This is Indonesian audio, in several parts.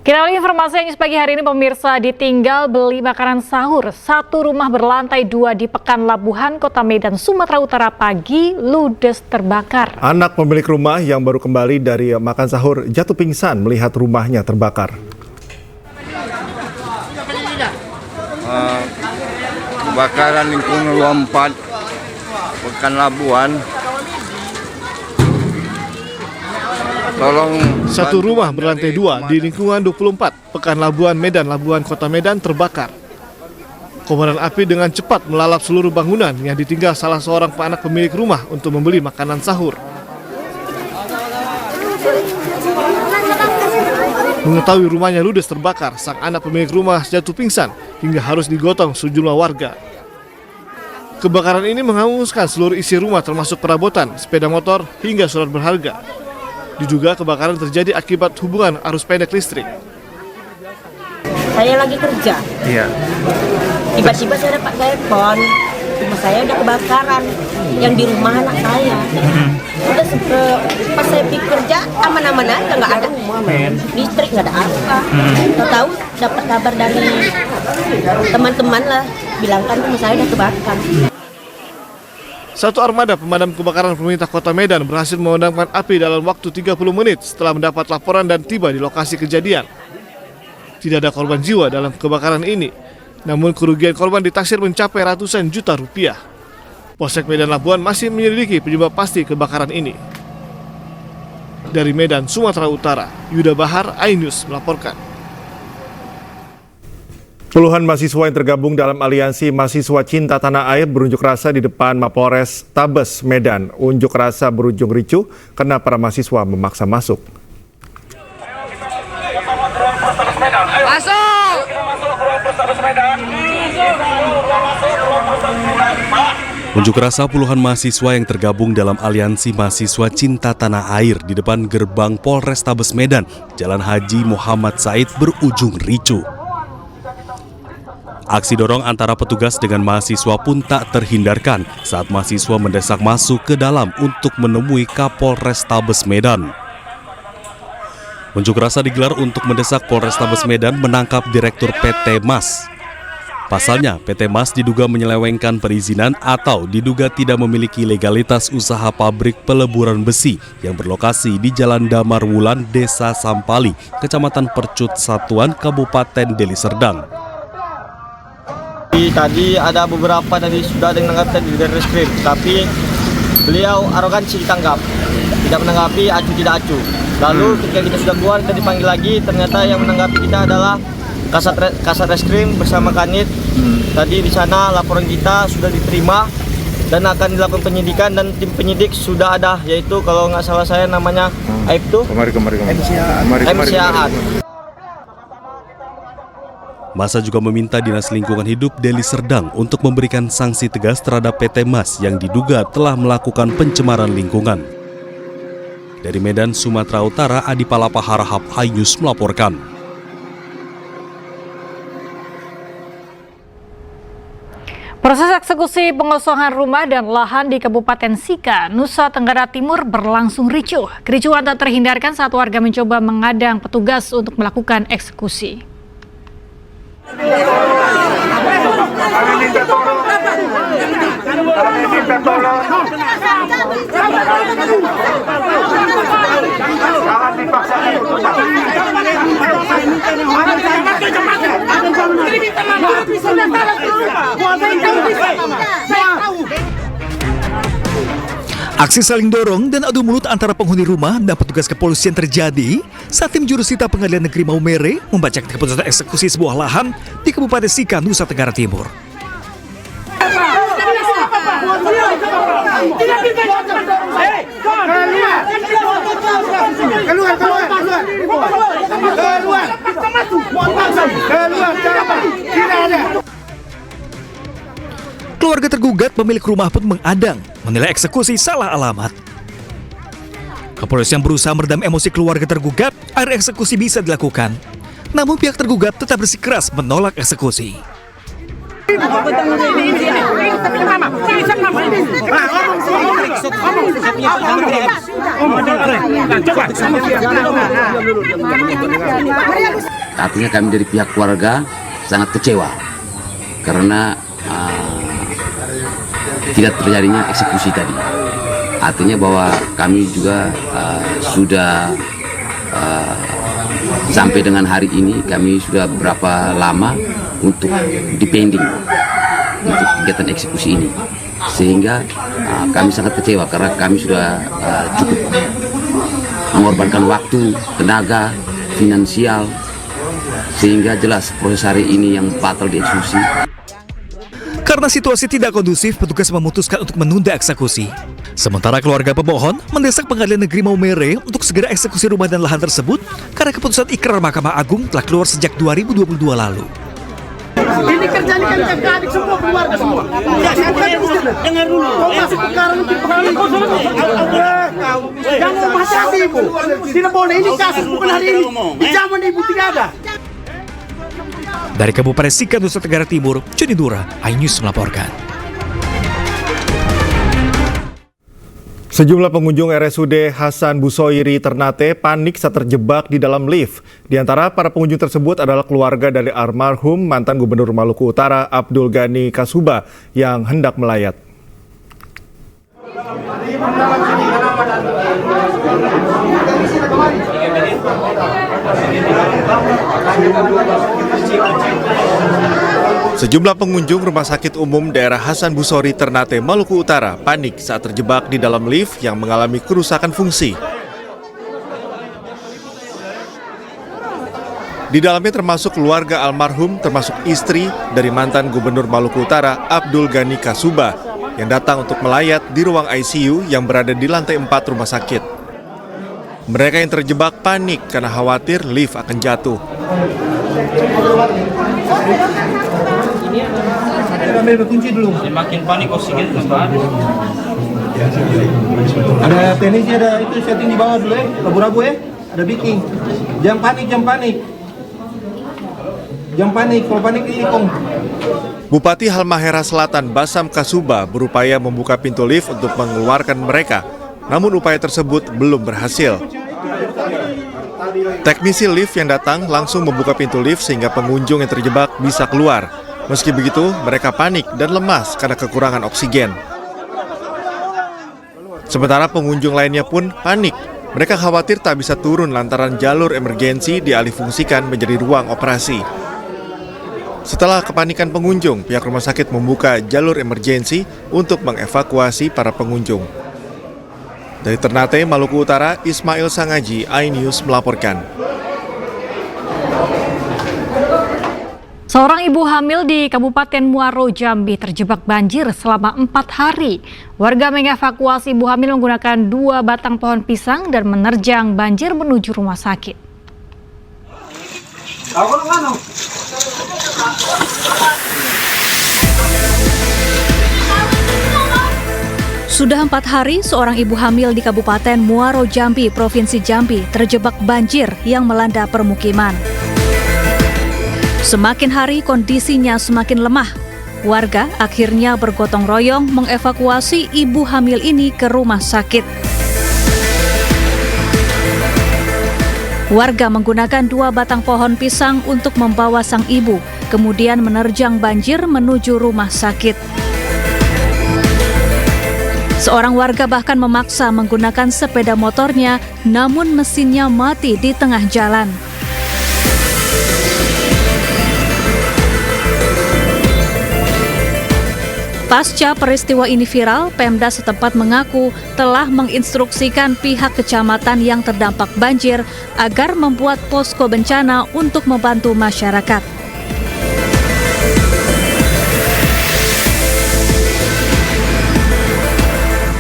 Kita awali informasi yang pagi hari ini pemirsa, ditinggal beli makanan sahur. Satu rumah berlantai 2 di Pekan Labuhan, Kota Medan, Sumatera Utara pagi ludes terbakar. Anak pemilik rumah yang baru kembali dari makan sahur jatuh pingsan melihat rumahnya terbakar. Kebakaran lingkungan 24 Pekan Labuhan. Satu rumah berlantai 2 di lingkungan 24 Pekan Labuhan, Medan, Labuhan, Kota Medan terbakar. Kobaran api dengan cepat melalap seluruh bangunan yang ditinggal salah seorang anak pemilik rumah untuk membeli makanan sahur. Mengetahui rumahnya ludes terbakar, sang anak pemilik rumah jatuh pingsan hingga harus digotong sejumlah warga. Kebakaran ini menghanguskan seluruh isi rumah termasuk perabotan, sepeda motor, hingga surat berharga. Diduga kebakaran terjadi akibat hubungan arus pendek listrik. Saya lagi kerja. Iya. Tiba-tiba saya dapat telepon, rumah saya udah kebakaran. Yang di rumah anak saya. Udah pas saya pergi kerja aman-aman aja, nggak ada listrik, nggak ada apa. Tahu dapat kabar dari teman-teman lah, bilangkan rumah saya udah kebakar. Satu armada pemadam kebakaran pemerintah Kota Medan berhasil memadamkan api dalam waktu 30 menit setelah mendapat laporan dan tiba di lokasi kejadian. Tidak ada korban jiwa dalam kebakaran ini, namun kerugian korban ditaksir mencapai ratusan juta rupiah. Polsek Medan Labuhan masih menyelidiki penyebab pasti kebakaran ini. Dari Medan, Sumatera Utara, Yuda Bahar, iNews melaporkan. Puluhan mahasiswa yang tergabung dalam aliansi mahasiswa Cinta Tanah Air berunjuk rasa di depan Mapolres Tabes, Medan. Unjuk rasa berujung ricuh karena para mahasiswa memaksa masuk. Unjuk rasa puluhan mahasiswa yang tergabung dalam aliansi mahasiswa Cinta Tanah Air di depan gerbang Polres Tabes Medan, Jalan Haji Muhammad Said berujung ricuh. Aksi dorong antara petugas dengan mahasiswa pun tak terhindarkan saat mahasiswa mendesak masuk ke dalam untuk menemui Kapolres Tabes Medan. Unjuk rasa digelar untuk mendesak Polres Tabes Medan menangkap Direktur PT MAS. Pasalnya, PT MAS diduga menyelewengkan perizinan atau diduga tidak memiliki legalitas usaha pabrik peleburan besi yang berlokasi di Jalan Damar Wulan, Desa Sampali, Kecamatan Percut Satuan, Kabupaten Deli Serdang. Tadi ada beberapa dari sudah ditangkap di Reskrim, tapi beliau arogansi ditanggap, tidak menanggapi, acu tidak acu. Lalu ketika kita sudah keluar dan dipanggil lagi, ternyata yang menanggapi kita adalah Kasat Reskrim bersama Kanit. Tadi di sana laporan kita sudah diterima dan akan dilakukan penyidikan dan tim penyidik sudah ada, yaitu kalau nggak salah saya namanya Aibtu MCAAT. Masa juga meminta Dinas Lingkungan Hidup Deli Serdang untuk memberikan sanksi tegas terhadap PT MAS yang diduga telah melakukan pencemaran lingkungan. Dari Medan, Sumatera Utara, Adi Palapa Harahap, iNews melaporkan. Proses eksekusi pengosongan rumah dan lahan di Kabupaten Sika, Nusa Tenggara Timur berlangsung ricuh. Kericuhan tak terhindarkan saat warga mencoba mengadang petugas untuk melakukan eksekusi. Aksi saling dorong dan adu mulut antara penghuni rumah dan petugas kepolisian terjadi saat tim jurusita Pengadilan Negeri Maumere membacakan keputusan eksekusi sebuah lahan di Kabupaten Sika, Nusa Tenggara Timur. Keluarga tergugat pemilik rumah pun mengadang, menilai eksekusi salah alamat. Kepolisian berusaha meredam emosi keluarga tergugat agar eksekusi bisa dilakukan. Namun pihak tergugat tetap bersikeras menolak eksekusi. Artinya kami dari pihak keluarga sangat kecewa karena tidak terjadinya eksekusi tadi. Artinya bahwa kami juga sudah sampai dengan hari ini kami sudah berapa lama untuk dipending untuk kegiatan eksekusi ini, sehingga kami sangat kecewa karena kami sudah cukup mengorbankan waktu, tenaga, finansial, sehingga jelas proses hari ini yang batal dieksekusi. Karena situasi tidak kondusif, petugas memutuskan untuk menunda eksekusi. Sementara keluarga pemohon mendesak Pengadilan Negeri Maumere untuk segera eksekusi rumah dan lahan tersebut karena keputusan ikrar Mahkamah Agung telah keluar sejak 2022 lalu. Ini kerjaan kan adik semua keluarga semua. Dengar dulu. Kau masuk perkara lebih pengalaman. Yang mau masih ibu. Tidak boleh, ini kasus bukan hari ini. Di zaman ibu tidak ada. Dari Kabupaten Sika, Nusa Tenggara Timur, Joni Dura, iNews melaporkan. Sejumlah pengunjung RSUD Hasan Busoiri Ternate panik saat terjebak di dalam lift. Di antara para pengunjung tersebut adalah keluarga dari almarhum mantan Gubernur Maluku Utara Abdul Ghani Kasuba yang hendak melayat. Sejumlah pengunjung Rumah Sakit Umum Daerah Hasan Busoiri Ternate, Maluku Utara panik saat terjebak di dalam lift yang mengalami kerusakan fungsi. Di dalamnya termasuk keluarga almarhum, termasuk istri dari mantan Gubernur Maluku Utara Abdul Ghani Kasuba yang datang untuk melayat di ruang ICU yang berada di lantai 4 rumah sakit. Mereka yang terjebak panik karena khawatir lift akan jatuh. Kunci dulu. Semakin panik oksigen Ada teknisnya, ada itu setting di bawah dulu ya. Ragu-ragu ya. Ada bikin. Jangan panik, jangan panik. Jangan panik, kalau panik ikong. Bupati Halmahera Selatan Basam Kasuba berupaya membuka pintu lift untuk mengeluarkan mereka. Namun upaya tersebut belum berhasil. Teknisi lift yang datang langsung membuka pintu lift sehingga pengunjung yang terjebak bisa keluar. Meski begitu, mereka panik dan lemas karena kekurangan oksigen. Sementara pengunjung lainnya pun panik. Mereka khawatir tak bisa turun lantaran jalur emergensi dialihfungsikan menjadi ruang operasi. Setelah kepanikan pengunjung, pihak rumah sakit membuka jalur emergensi untuk mengevakuasi para pengunjung. Dari Ternate, Maluku Utara, Ismail Sangaji, iNews melaporkan. Seorang ibu hamil di Kabupaten Muaro, Jambi terjebak banjir selama 4 hari. Warga mengevakuasi ibu hamil menggunakan 2 batang pohon pisang dan menerjang banjir menuju rumah sakit. Sudah 4 hari, seorang ibu hamil di Kabupaten Muaro, Jambi, Provinsi Jambi, terjebak banjir yang melanda permukiman. Semakin hari kondisinya semakin lemah. Warga akhirnya bergotong royong mengevakuasi ibu hamil ini ke rumah sakit. Warga menggunakan 2 batang pohon pisang untuk membawa sang ibu, kemudian menerjang banjir menuju rumah sakit. Seorang warga bahkan memaksa menggunakan sepeda motornya, namun mesinnya mati di tengah jalan. Pasca peristiwa ini viral, Pemda setempat mengaku telah menginstruksikan pihak kecamatan yang terdampak banjir agar membuat posko bencana untuk membantu masyarakat.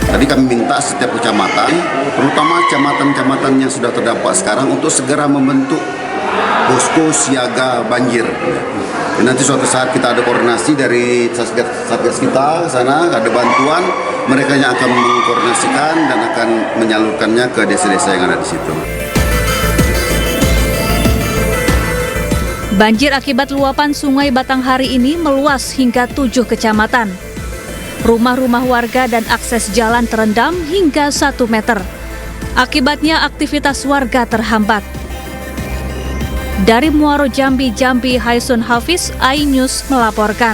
Tadi kami minta setiap kecamatan, terutama kecamatan-kecamatan yang sudah terdampak sekarang untuk segera membentuk posko siaga banjir. Dan nanti suatu saat kita ada koordinasi dari satgas kita sana, ada bantuan, mereka yang akan mengkoordinasikan dan akan menyalurkannya ke desa-desa yang ada di situ. Banjir akibat luapan Sungai Batanghari ini meluas hingga 7 kecamatan. Rumah-rumah warga dan akses jalan terendam hingga 1 meter. Akibatnya aktivitas warga terhambat. Dari Muaro Jambi, Haisun Hafiz, iNews melaporkan.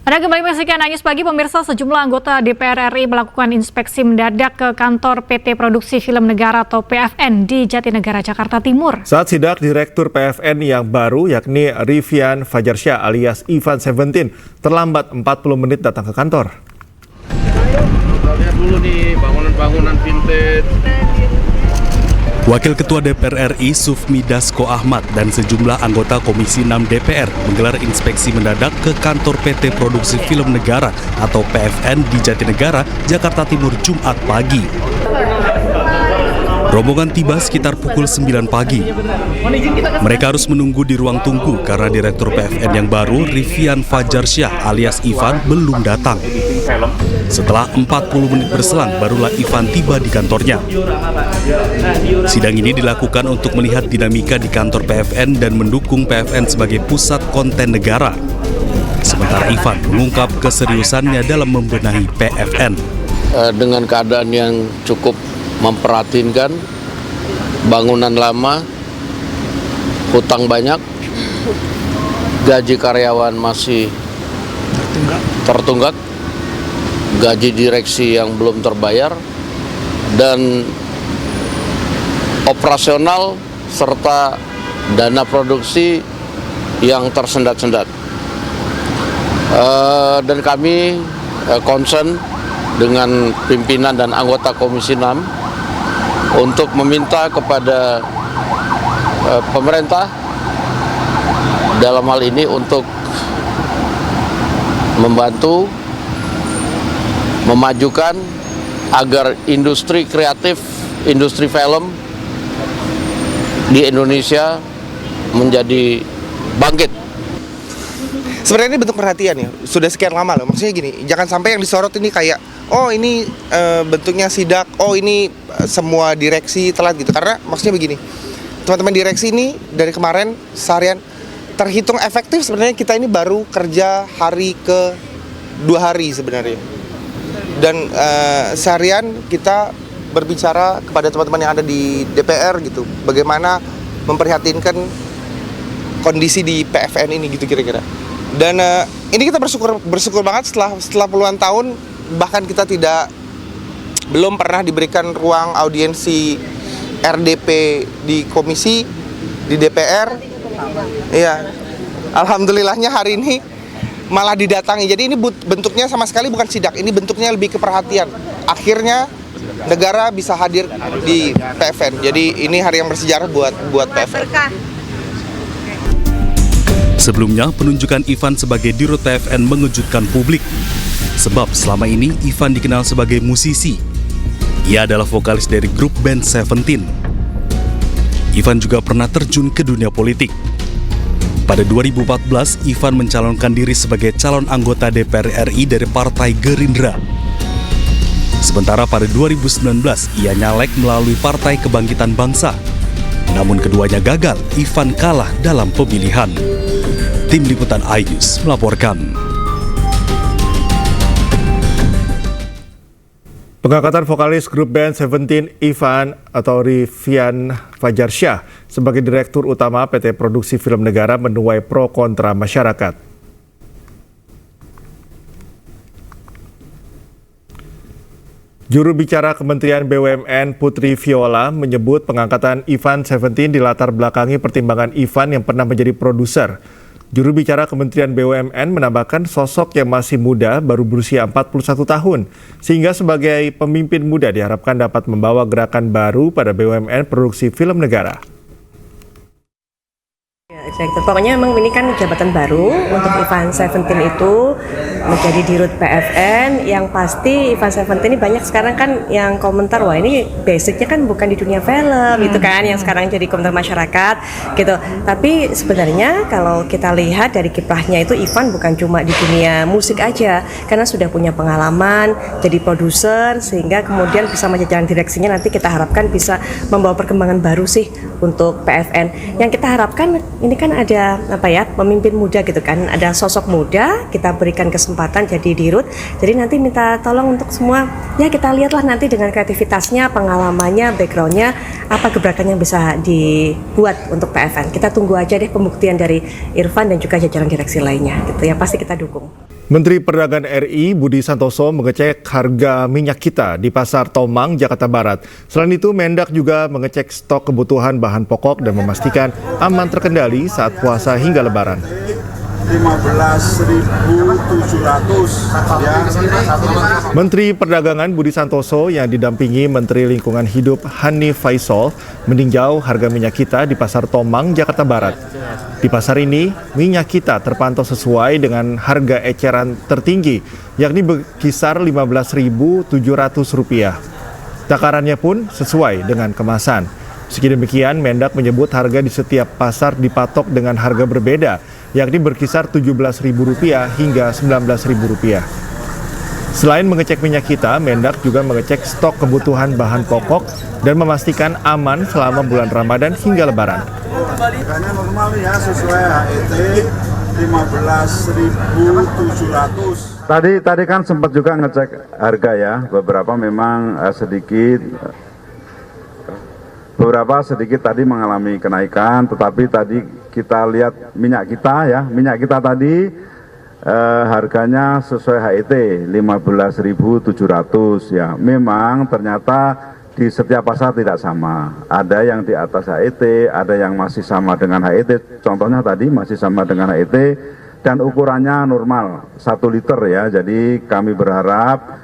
Anda kembali menyaksikan iNews Pagi, pemirsa. Sejumlah anggota DPR RI melakukan inspeksi mendadak ke kantor PT Produksi Film Negara atau PFN di Jatinegara, Jakarta Timur. Saat sidak, Direktur PFN yang baru yakni Rivian Fajarsyah alias Ivan 17 terlambat 40 menit datang ke kantor. Kita lihat dulu nih bangunan-bangunan vintage. Wakil Ketua DPR RI Sufmi Dasko Ahmad dan sejumlah anggota Komisi 6 DPR menggelar inspeksi mendadak ke kantor PT Produksi Film Negara atau PFN di Jatinegara, Jakarta Timur Jumat pagi. Rombongan tiba sekitar pukul 9 pagi. Mereka harus menunggu di ruang tunggu karena Direktur PFN yang baru, Rivian Fajarsyah alias Ivan, belum datang. Setelah 40 menit berselang, barulah Ivan tiba di kantornya. Sidang ini dilakukan untuk melihat dinamika di kantor PFN dan mendukung PFN sebagai pusat konten negara. Sementara Ivan mengungkap keseriusannya dalam membenahi PFN. Dengan keadaan yang cukup memprihatinkan, bangunan lama, hutang banyak, gaji karyawan masih tertunggak, gaji direksi yang belum terbayar, dan operasional serta dana produksi yang tersendat-sendat. Dan kami concern dengan pimpinan dan anggota Komisi 6 untuk meminta kepada pemerintah dalam hal ini untuk membantu memajukan agar industri kreatif, industri film di Indonesia menjadi bangkit. Sebenarnya ini bentuk perhatian ya, sudah sekian lama loh. Maksudnya gini, jangan sampai yang disorot ini kayak, oh ini bentuknya sidak, oh ini semua direksi telat gitu. Karena maksudnya begini, teman-teman direksi ini dari kemarin seharian terhitung efektif sebenarnya kita ini baru kerja hari ke 2 hari sebenarnya. Dan seharian kita berbicara kepada teman-teman yang ada di DPR gitu, bagaimana memprihatinkan kondisi di PFN ini gitu kira-kira. Dan ini kita bersyukur banget setelah puluhan tahun, bahkan kita belum pernah diberikan ruang audiensi RDP di komisi di DPR. Iya, alhamdulillahnya hari ini malah didatangi. Jadi ini bentuknya sama sekali bukan sidak, ini bentuknya lebih ke perhatian. Akhirnya negara bisa hadir di PFN. Jadi ini hari yang bersejarah buat PFN. Sebelumnya, penunjukan Ivan sebagai Dirut PFN mengejutkan publik. Sebab selama ini Ivan dikenal sebagai musisi. Ia adalah vokalis dari grup band 17. Ivan juga pernah terjun ke dunia politik. Pada 2014, Ivan mencalonkan diri sebagai calon anggota DPR RI dari Partai Gerindra. Sementara pada 2019, ia nyalek melalui Partai Kebangkitan Bangsa. Namun keduanya gagal, Ivan kalah dalam pemilihan. Tim Liputan iNews melaporkan. Pengangkatan vokalis grup band 17 Ivan atau Rivian Fajarsyah sebagai Direktur Utama PT Produksi Film Negara menuai pro kontra masyarakat. Juru bicara Kementerian BUMN Putri Viola menyebut pengangkatan Ivan 17 dilatar belakangi pertimbangan Ivan yang pernah menjadi produser. Juru bicara Kementerian BUMN menambahkan sosok yang masih muda baru berusia 41 tahun, sehingga sebagai pemimpin muda diharapkan dapat membawa gerakan baru pada BUMN Produksi Film Negara. Direktur. Pokoknya memang ini kan jabatan baru untuk Ivan 17 itu menjadi dirut PFN. Yang pasti Ivan 17 ini banyak sekarang kan yang komentar, wah ini basicnya kan bukan di dunia film gitu kan, yang sekarang jadi komentar masyarakat gitu. Tapi sebenarnya kalau kita lihat dari kiprahnya itu Ivan bukan cuma di dunia musik aja, karena sudah punya pengalaman jadi produser, sehingga kemudian bisa menjalankan direksinya. Nanti kita harapkan bisa membawa perkembangan baru sih untuk PFN. Yang kita harapkan ini kan ada pemimpin muda gitu kan, ada sosok muda, kita berikan kesempatan jadi dirut. Jadi nanti minta tolong untuk semua, ya kita lihatlah nanti dengan kreativitasnya, pengalamannya, backgroundnya, apa gebrakan yang bisa dibuat untuk PFN. Kita tunggu aja deh pembuktian dari Irfan dan juga jajaran direksi lainnya gitu, yang pasti kita dukung. Menteri Perdagangan RI Budi Santoso mengecek harga minyak kita di Pasar Tomang, Jakarta Barat. Selain itu, Mendak juga mengecek stok kebutuhan bahan pokok dan memastikan aman terkendali saat puasa hingga Lebaran. 15.700 ya. Menteri Perdagangan Budi Santoso yang didampingi Menteri Lingkungan Hidup Hanif Faisal meninjau harga minyak kita di Pasar Tomang, Jakarta Barat. Di pasar ini, minyak kita terpantau sesuai dengan harga eceran tertinggi, yakni berkisar Rp15.700. Takarannya pun sesuai dengan kemasan. Meski demikian, Mendak menyebut harga di setiap pasar dipatok dengan harga berbeda, yakni berkisar Rp17.000 hingga Rp19.000. Selain mengecek minyak kita, Mendak juga mengecek stok kebutuhan bahan pokok dan memastikan aman selama bulan Ramadan hingga Lebaran. Harganya normal ya, sesuai HET 15.700. Tadi kan sempat juga ngecek harga ya, beberapa memang sedikit tadi mengalami kenaikan, tetapi tadi kita lihat minyak kita tadi harganya sesuai HET 15.700 ya. Memang ternyata di setiap pasar tidak sama. Ada yang di atas HET, ada yang masih sama dengan HET. Contohnya tadi masih sama dengan HET dan ukurannya normal 1 liter ya. Jadi kami berharap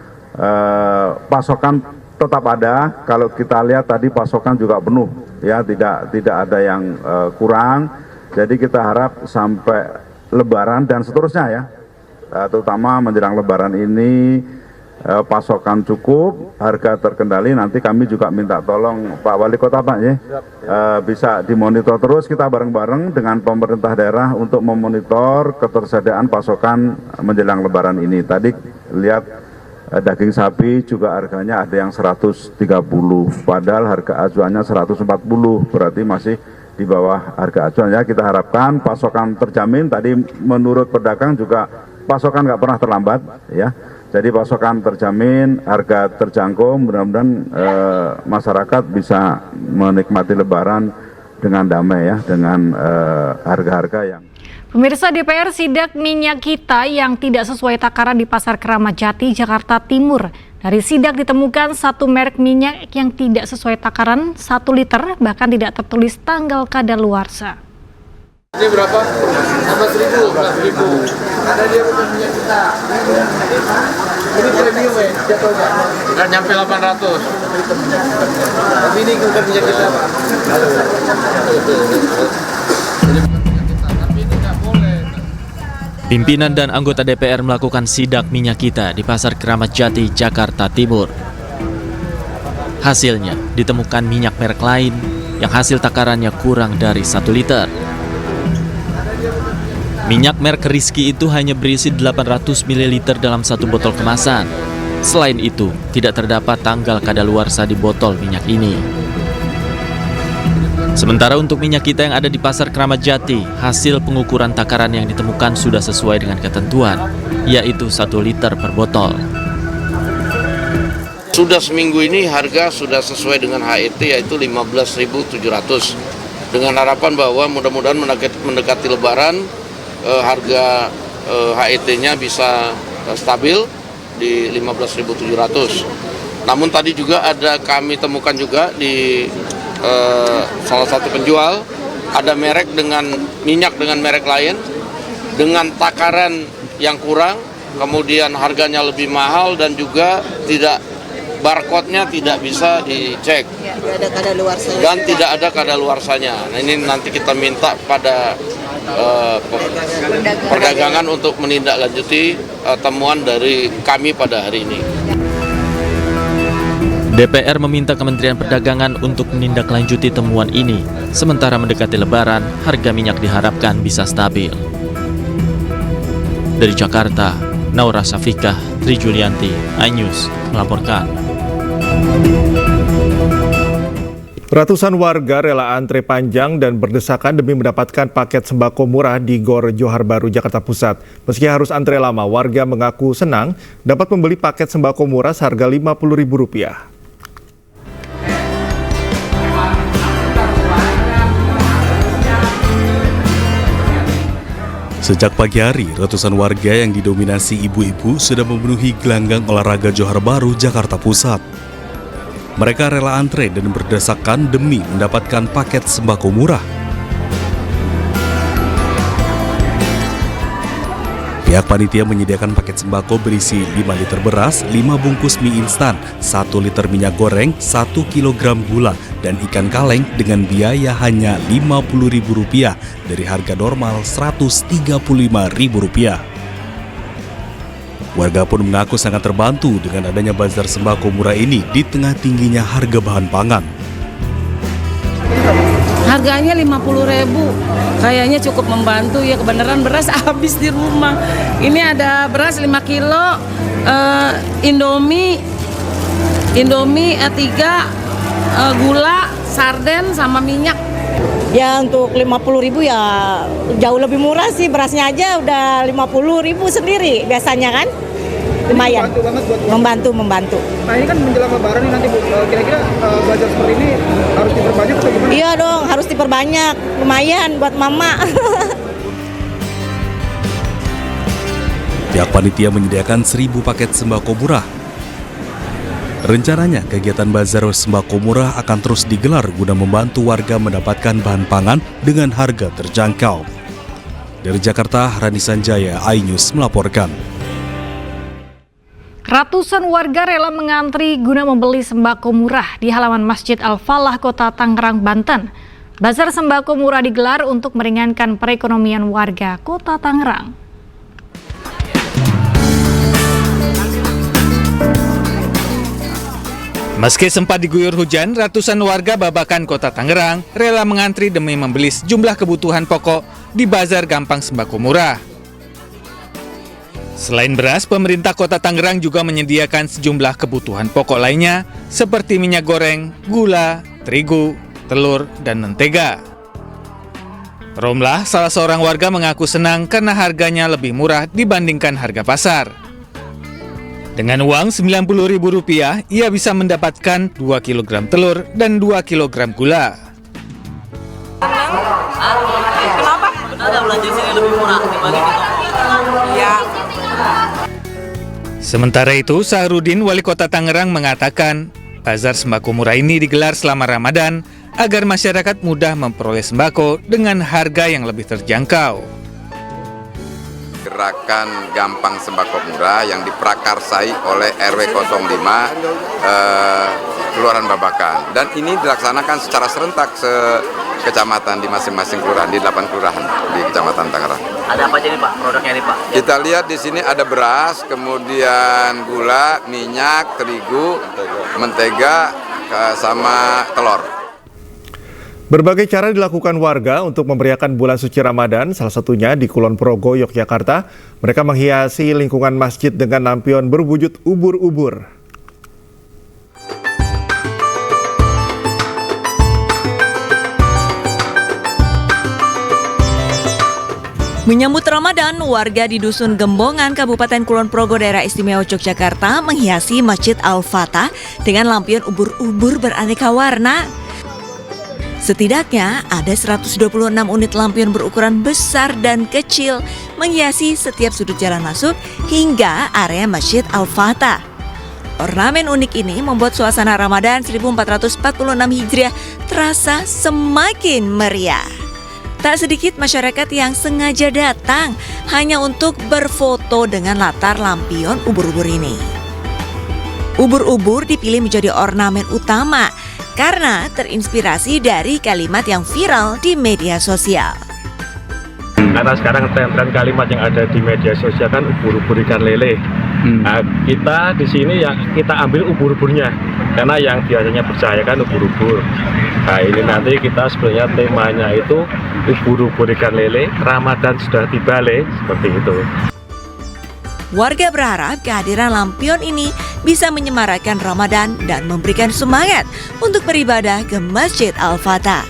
pasokan tetap ada. Kalau kita lihat tadi pasokan juga penuh ya, tidak ada yang kurang. Jadi kita harap sampai Lebaran dan seterusnya ya, terutama menjelang Lebaran ini pasokan cukup, harga terkendali. Nanti kami juga minta tolong Pak Wali Kota Pak ya, bisa dimonitor terus kita bareng-bareng dengan pemerintah daerah untuk memonitor ketersediaan pasokan menjelang Lebaran ini. Tadi lihat daging sapi juga harganya ada yang 130, padahal harga acuannya 140, berarti masih di bawah harga acuan ya. Kita harapkan pasokan terjamin. Tadi menurut pedagang juga pasokan nggak pernah terlambat ya. Jadi pasokan terjamin, harga terjangkau, mudah-mudahan masyarakat bisa menikmati Lebaran dengan damai ya, dengan harga-harga yang... Pemirsa, DPR sidak minyak kita yang tidak sesuai takaran di Pasar Keramat Jati, Jakarta Timur. Dari sidak ditemukan satu merek minyak yang tidak sesuai takaran 1 liter, bahkan tidak tertulis tanggal kadaluarsa. Ini berapa? 15.000, 14.000. Ada dia bukan minyak kita. Ini premium ya, jatuhnya. Nggak nyampe 800. Tapi ini bukan minyak kita, Pak. Pimpinan dan anggota DPR melakukan sidak minyak kita di Pasar Keramat Jati, Jakarta Timur. Hasilnya, ditemukan minyak merek lain yang hasil takarannya kurang dari 1 liter. Minyak merek Rizky itu hanya berisi 800 ml dalam satu botol kemasan. Selain itu, tidak terdapat tanggal kadaluarsa di botol minyak ini. Sementara untuk minyak kita yang ada di Pasar Keramat Jati, hasil pengukuran takaran yang ditemukan sudah sesuai dengan ketentuan, yaitu 1 liter per botol. Sudah seminggu ini harga sudah sesuai dengan HET, yaitu 15.700. Dengan harapan bahwa mudah-mudahan mendekati Lebaran, harga HET-nya bisa stabil di 15.700. Namun tadi juga kami temukan juga di salah satu penjual ada merek dengan minyak dengan merek lain dengan takaran yang kurang, kemudian harganya lebih mahal dan juga barcode-nya tidak bisa dicek dan tidak ada kadaluarsanya. Nah, ini nanti kita minta pada perdagangan untuk menindaklanjuti temuan dari kami pada hari ini. DPR meminta Kementerian Perdagangan untuk menindaklanjuti temuan ini. Sementara mendekati Lebaran, harga minyak diharapkan bisa stabil. Dari Jakarta, Naura Safikah, Tri Julianti, iNews melaporkan. Ratusan warga rela antre panjang dan berdesakan demi mendapatkan paket sembako murah di Gor Johar Baru, Jakarta Pusat. Meski harus antre lama, warga mengaku senang dapat membeli paket sembako murah seharga Rp50.000. Sejak pagi hari, ratusan warga yang didominasi ibu-ibu sudah memenuhi gelanggang olahraga Johar Baru, Jakarta Pusat. Mereka rela antre dan berdesakan demi mendapatkan paket sembako murah. Pihak panitia menyediakan paket sembako berisi 5 liter beras, 5 bungkus mie instan, 1 liter minyak goreng, 1 kilogram gula, dan ikan kaleng dengan biaya hanya Rp50.000 dari harga normal Rp135.000. Warga pun mengaku sangat terbantu dengan adanya bazar sembako murah ini di tengah tingginya harga bahan pangan. Harganya Rp50.000, kayaknya cukup membantu ya, kebenaran beras habis di rumah. Ini ada beras 5 kilo, Indomie 3, gula, sarden sama minyak. Ya untuk 50.000 ya jauh lebih murah sih, berasnya aja udah 50.000 sendiri biasanya kan. Lumayan, membantu. Nah ini kan menjelang Lebaran nih nanti Bu, kira-kira bazar seperti ini harus diperbanyak atau gimana? Iya dong, harus diperbanyak, lumayan buat mama. Pihak panitia menyediakan 1.000 paket sembako murah. Rencananya, kegiatan bazar sembako murah akan terus digelar guna membantu warga mendapatkan bahan pangan dengan harga terjangkau. Dari Jakarta, Rani Sanjaya, iNews melaporkan. Ratusan warga rela mengantri guna membeli sembako murah di halaman Masjid Al-Falah, Kota Tangerang, Banten. Bazar sembako murah digelar untuk meringankan perekonomian warga Kota Tangerang. Meski sempat diguyur hujan, ratusan warga Babakan, Kota Tangerang rela mengantri demi membeli sejumlah kebutuhan pokok di Bazar Gampang Sembako Murah. Selain beras, pemerintah Kota Tangerang juga menyediakan sejumlah kebutuhan pokok lainnya seperti minyak goreng, gula, terigu, telur, dan mentega. Romlah, salah seorang warga, mengaku senang karena harganya lebih murah dibandingkan harga pasar. Dengan uang Rp90.000, ia bisa mendapatkan 2 kg telur dan 2 kg gula. Kenapa? Ada belanja sini lebih murah dibanding di toko. Iya. Sementara itu, Sahrudin, Wali Kota Tangerang, mengatakan bazar sembako murah ini digelar selama Ramadan agar masyarakat mudah memperoleh sembako dengan harga yang lebih terjangkau. Gerakan Gampang Sembako Murah yang diprakarsai oleh RW 05 Kelurahan Babakan, dan ini dilaksanakan secara serentak kecamatan di masing-masing kelurahan, di 8 kelurahan di Kecamatan Tangerang. Ada apa aja nih Pak, produknya nih Pak? Kita lihat di sini ada beras, kemudian gula, minyak, terigu, mentega, sama telur. Berbagai cara dilakukan warga untuk memeriahkan bulan suci Ramadan, salah satunya di Kulon Progo, Yogyakarta. Mereka menghiasi lingkungan masjid dengan lampion berwujud ubur-ubur. Menyambut Ramadan, warga di Dusun Gembongan, Kabupaten Kulon Progo, Daerah Istimewa Yogyakarta menghiasi Masjid Al-Fatah dengan lampion ubur-ubur beraneka warna. Setidaknya ada 126 unit lampion berukuran besar dan kecil menghiasi setiap sudut jalan masuk hingga area Masjid Al-Fatah. Ornamen unik ini membuat suasana Ramadan 1446 Hijriah terasa semakin meriah. Tak sedikit masyarakat yang sengaja datang hanya untuk berfoto dengan latar lampion ubur-ubur ini. Ubur-ubur dipilih menjadi ornamen utama karena terinspirasi dari kalimat yang viral di media sosial. Karena sekarang tren-tren kalimat yang ada di media sosial kan ubur-ubur ikan lele. Nah, kita di sini ya kita ambil ubur-uburnya, karena yang biasanya berbahaya kan ubur-ubur. Nah, ini nanti kita sebenarnya temanya itu ubur-ubur ikan lele, Ramadan sudah tiba seperti itu. Warga berharap kehadiran lampion ini bisa menyemarakan Ramadan dan memberikan semangat untuk beribadah ke Masjid Al-Fatah.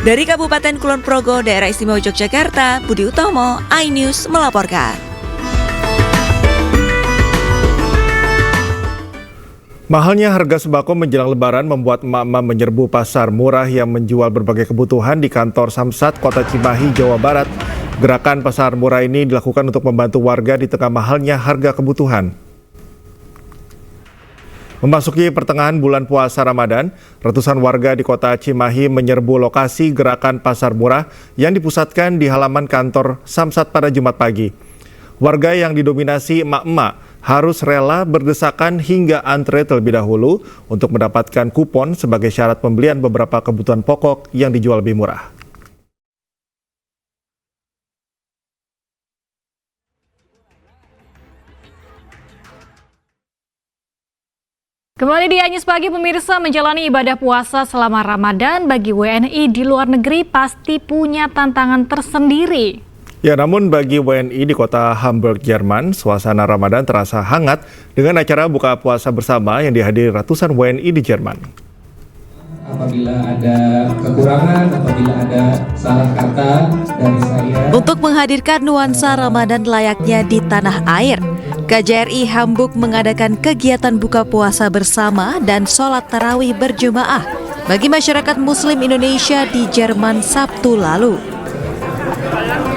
Dari Kabupaten Kulon Progo, Daerah Istimewa Yogyakarta, Budi Utomo, iNews melaporkan. Mahalnya harga sembako menjelang Lebaran membuat emak-emak menyerbu pasar murah yang menjual berbagai kebutuhan di kantor Samsat, Kota Cimahi, Jawa Barat. Gerakan pasar murah ini dilakukan untuk membantu warga di tengah mahalnya harga kebutuhan. Memasuki pertengahan bulan puasa Ramadan, ratusan warga di Kota Cimahi menyerbu lokasi gerakan pasar murah yang dipusatkan di halaman kantor Samsat pada Jumat pagi. Warga yang didominasi emak-emak harus rela berdesakan hingga antre terlebih dahulu untuk mendapatkan kupon sebagai syarat pembelian beberapa kebutuhan pokok yang dijual lebih murah. Kembali di Anyus Pagi, pemirsa, menjalani ibadah puasa selama Ramadan bagi WNI di luar negeri pasti punya tantangan tersendiri. Ya, namun bagi WNI di kota Hamburg, Jerman, suasana Ramadan terasa hangat dengan acara buka puasa bersama yang dihadiri ratusan WNI di Jerman. Apabila ada kekurangan, apabila ada salah kata dari saya. Untuk menghadirkan nuansa Ramadan layaknya di tanah air, KJRI Hamburg mengadakan kegiatan buka puasa bersama dan sholat tarawih berjemaah bagi masyarakat Muslim Indonesia di Jerman Sabtu lalu.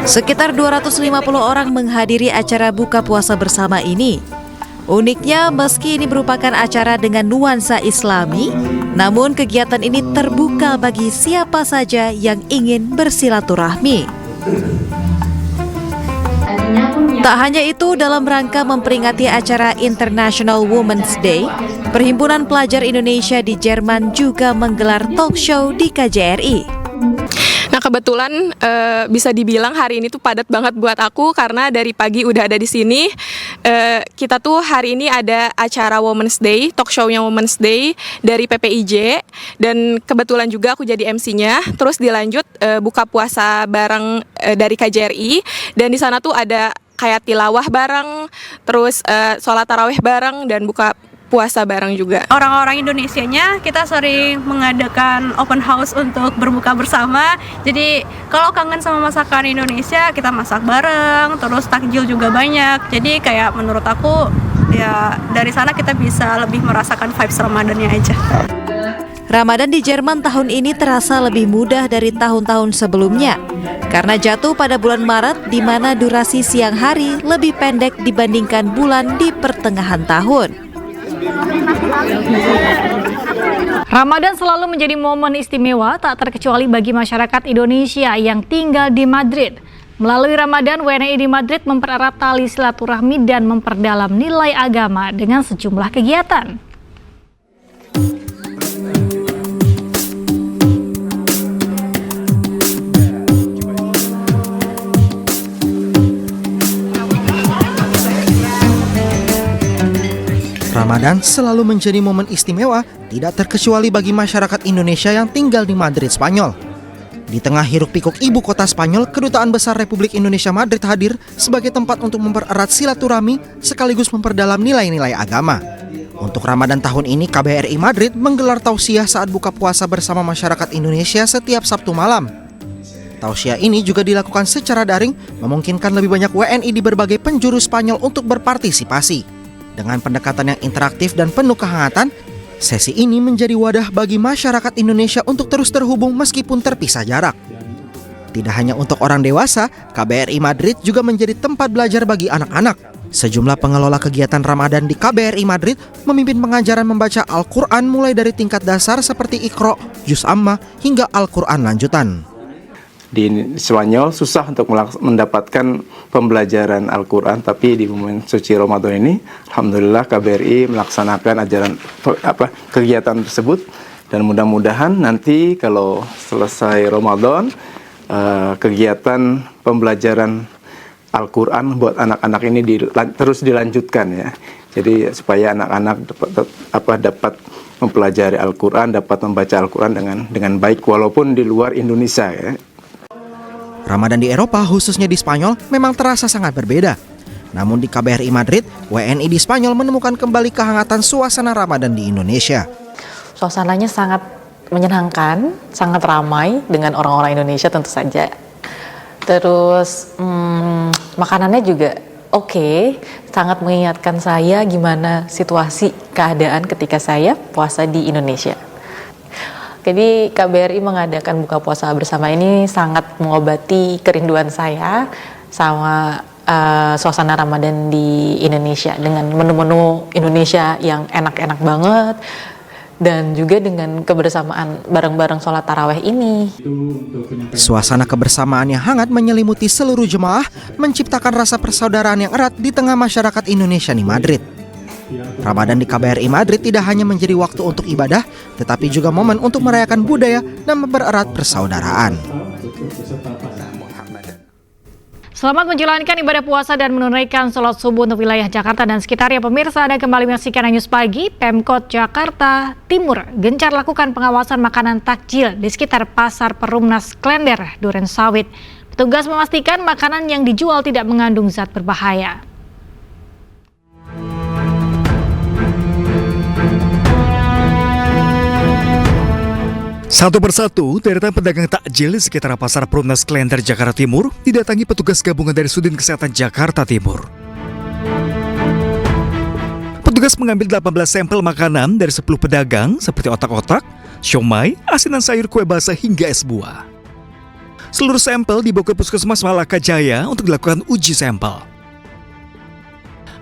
Sekitar 250 orang menghadiri acara buka puasa bersama ini. Uniknya, meski ini merupakan acara dengan nuansa Islami, namun kegiatan ini terbuka bagi siapa saja yang ingin bersilaturahmi. Tak hanya itu, dalam rangka memperingati acara International Women's Day, Perhimpunan Pelajar Indonesia di Jerman juga menggelar talk show di KJRI. Nah, kebetulan bisa dibilang hari ini tuh padat banget buat aku karena dari pagi udah ada di sini. Kita tuh hari ini ada acara Women's Day, talk show-nya Women's Day dari PPIJ, dan kebetulan juga aku jadi MC-nya. Terus dilanjut buka puasa bareng dari KJRI, dan di sana tuh ada kayak tilawah bareng, terus sholat tarawih bareng, dan buka puasa bareng juga. Orang-orang Indonesianya kita sering mengadakan open house untuk berbuka bersama. Jadi kalau kangen sama masakan Indonesia, kita masak bareng, terus takjil juga banyak. Jadi kayak menurut aku ya dari sana kita bisa lebih merasakan vibes Ramadannya aja. Ramadan di Jerman tahun ini terasa lebih mudah dari tahun-tahun sebelumnya karena jatuh pada bulan Maret, di mana durasi siang hari lebih pendek dibandingkan bulan di pertengahan tahun. Ramadan selalu menjadi momen istimewa tak terkecuali bagi masyarakat Indonesia yang tinggal di Madrid. Melalui Ramadan, WNI di Madrid mempererat tali silaturahmi dan memperdalam nilai agama dengan sejumlah kegiatan. Ramadan selalu menjadi momen istimewa, tidak terkecuali bagi masyarakat Indonesia yang tinggal di Madrid, Spanyol. Di tengah hiruk-pikuk ibu kota Spanyol, Kedutaan Besar Republik Indonesia Madrid hadir sebagai tempat untuk mempererat silaturahmi sekaligus memperdalam nilai-nilai agama. Untuk Ramadan tahun ini, KBRI Madrid menggelar tausiah saat buka puasa bersama masyarakat Indonesia setiap Sabtu malam. Tausiah ini juga dilakukan secara daring, memungkinkan lebih banyak WNI di berbagai penjuru Spanyol untuk berpartisipasi. Dengan pendekatan yang interaktif dan penuh kehangatan, sesi ini menjadi wadah bagi masyarakat Indonesia untuk terus terhubung meskipun terpisah jarak. Tidak hanya untuk orang dewasa, KBRI Madrid juga menjadi tempat belajar bagi anak-anak. Sejumlah pengelola kegiatan Ramadan di KBRI Madrid memimpin pengajaran membaca Al-Quran mulai dari tingkat dasar seperti Iqra, Juz Amma, hingga Al-Quran lanjutan. Di Spanyol susah untuk mendapatkan pembelajaran Al-Quran, tapi di momen suci Ramadan ini alhamdulillah KBRI melaksanakan kegiatan tersebut, dan mudah-mudahan nanti kalau selesai Ramadan kegiatan pembelajaran Al-Quran buat anak-anak ini terus dilanjutkan ya. Jadi supaya anak-anak dapat mempelajari Al-Quran, dapat membaca Al-Quran dengan baik walaupun di luar Indonesia ya. Ramadan di Eropa, khususnya di Spanyol, memang terasa sangat berbeda. Namun di KBRI Madrid, WNI di Spanyol menemukan kembali kehangatan suasana Ramadan di Indonesia. Suasananya sangat menyenangkan, sangat ramai dengan orang-orang Indonesia tentu saja. Terus makanannya juga oke, sangat mengingatkan saya gimana situasi keadaan ketika saya puasa di Indonesia. Jadi KBRI mengadakan buka puasa bersama ini sangat mengobati kerinduan saya sama suasana Ramadan di Indonesia dengan menu-menu Indonesia yang enak-enak banget. Dan juga dengan kebersamaan bareng-bareng sholat taraweh ini. Suasana kebersamaan yang hangat menyelimuti seluruh jemaah, menciptakan rasa persaudaraan yang erat di tengah masyarakat Indonesia di Madrid. Ramadan di KBRI Madrid tidak hanya menjadi waktu untuk ibadah, tetapi juga momen untuk merayakan budaya dan mempererat persaudaraan. Selamat menjalankan ibadah puasa dan menunaikan sholat subuh untuk wilayah Jakarta dan sekitarnya. Pemirsa, Anda kembali menyaksikan News Pagi. Pemkot Jakarta Timur gencar lakukan pengawasan makanan takjil di sekitar Pasar Perumnas Klender, Duren Sawit. Petugas memastikan makanan yang dijual tidak mengandung zat berbahaya. Satu persatu, deretan pedagang takjil di sekitar Pasar Perumnas Klender, Jakarta Timur didatangi petugas gabungan dari Sudin Kesehatan Jakarta Timur. Petugas mengambil 18 sampel makanan dari 10 pedagang seperti otak-otak, siomay, asinan sayur, kue basah hingga es buah. Seluruh sampel dibawa ke Puskesmas Malaka Jaya untuk dilakukan uji sampel.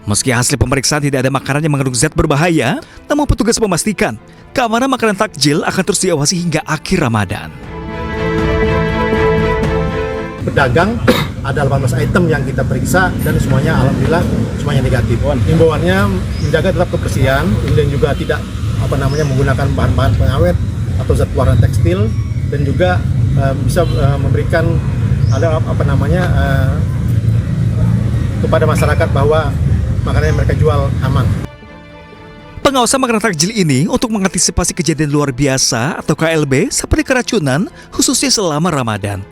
Meski hasil pemeriksaan tidak ada makanan yang mengandung zat berbahaya, namun petugas memastikan keamanan makanan takjil akan terus diawasi hingga akhir Ramadan. Pedagang ada 18 item yang kita periksa dan semuanya alhamdulillah semuanya negatif. Himbauannya menjaga tetap kebersihan, kemudian juga tidak menggunakan bahan-bahan pengawet atau zat pewarna tekstil, dan juga bisa memberikan kepada masyarakat bahwa makanan yang mereka jual aman. Pengawasan makanan takjil ini untuk mengantisipasi kejadian luar biasa atau KLB seperti keracunan khususnya selama Ramadan.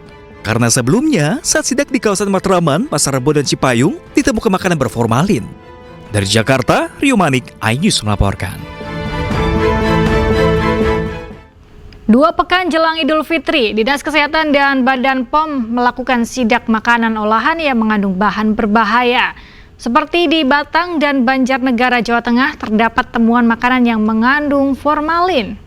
Karena sebelumnya saat sidak di kawasan Matraman, Pasar Rebo dan Cipayung ditemukan makanan berformalin. Dari Jakarta, Rio Manik, iNews melaporkan. 2 pekan jelang Idul Fitri, Dinas Kesehatan dan Badan POM melakukan sidak makanan olahan yang mengandung bahan berbahaya. Seperti di Batang dan Banjarnegara, Jawa Tengah, terdapat temuan makanan yang mengandung formalin.